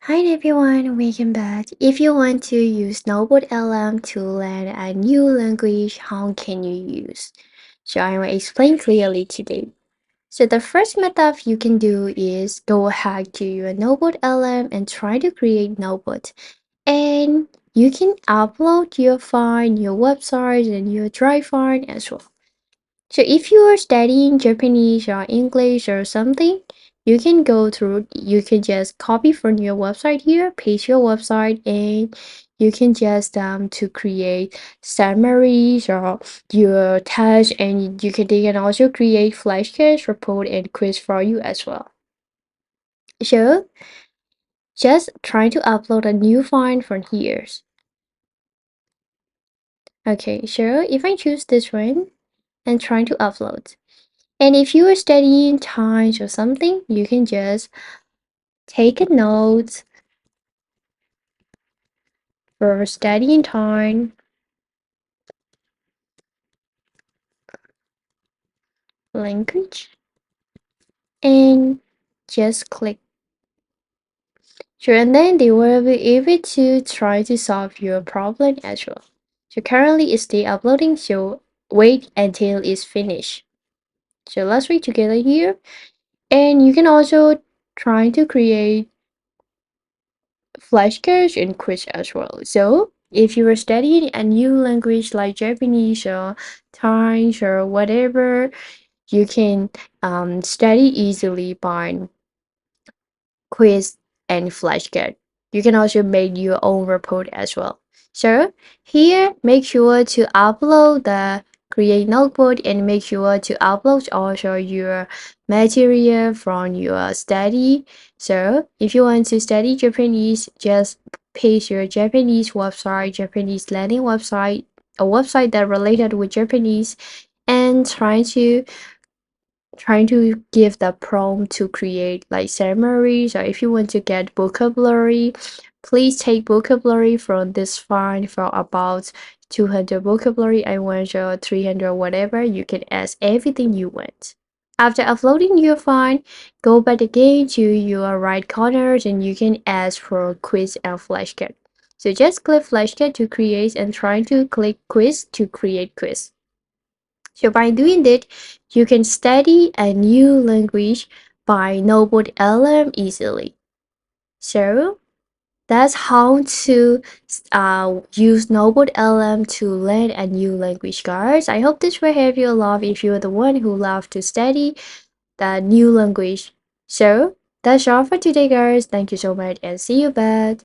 Hi everyone, welcome back. If you want to use NotebookLM to learn a new language, how can you use? So I will explain clearly today. So the first method you can do is go ahead to your NotebookLM and try to create notebook. And you can upload your file, your website, and your drive file as well. So if you are studying Japanese or English or something, you can just copy from your website here, paste your website, and you can just to create summaries or your test, and they can also create flashcards, report, and quiz for you as well. So just try to upload a new file from here. Okay, so if I choose this one and try to upload. And if you are studying times or something, you can just take a note for studying time, language, and just click. Sure, and then they will be able to try to solve your problem as well. So currently it's still uploading, so wait until it's finished. So let's read together here. And you can also try to create flashcards and quiz as well. So if you are studying a new language like Japanese or Thai or whatever, you can study easily by quiz and flashcard. You can also make your own report as well. So here, make sure to upload the create notebook and make sure to upload also your material from your study. So if you want to study Japanese, just paste your Japanese website, Japanese learning website, a website that related with Japanese, and trying to give the prompt to create like summaries, or if you want to get vocabulary, please take vocabulary from this file for about 200 vocabulary. I want your 300, whatever. You can add everything you want. After uploading your file, go back again to your right corners and you can ask for quiz and flashcard. So just click flashcard to create and try to click quiz to create quiz. So by doing that, you can study a new language by NotebookLM easily. So that's how to use NotebookLM to learn a new language, guys. I hope this will help you a lot if you're the one who love to study the new language. So that's all for today, guys. Thank you so much and see you back.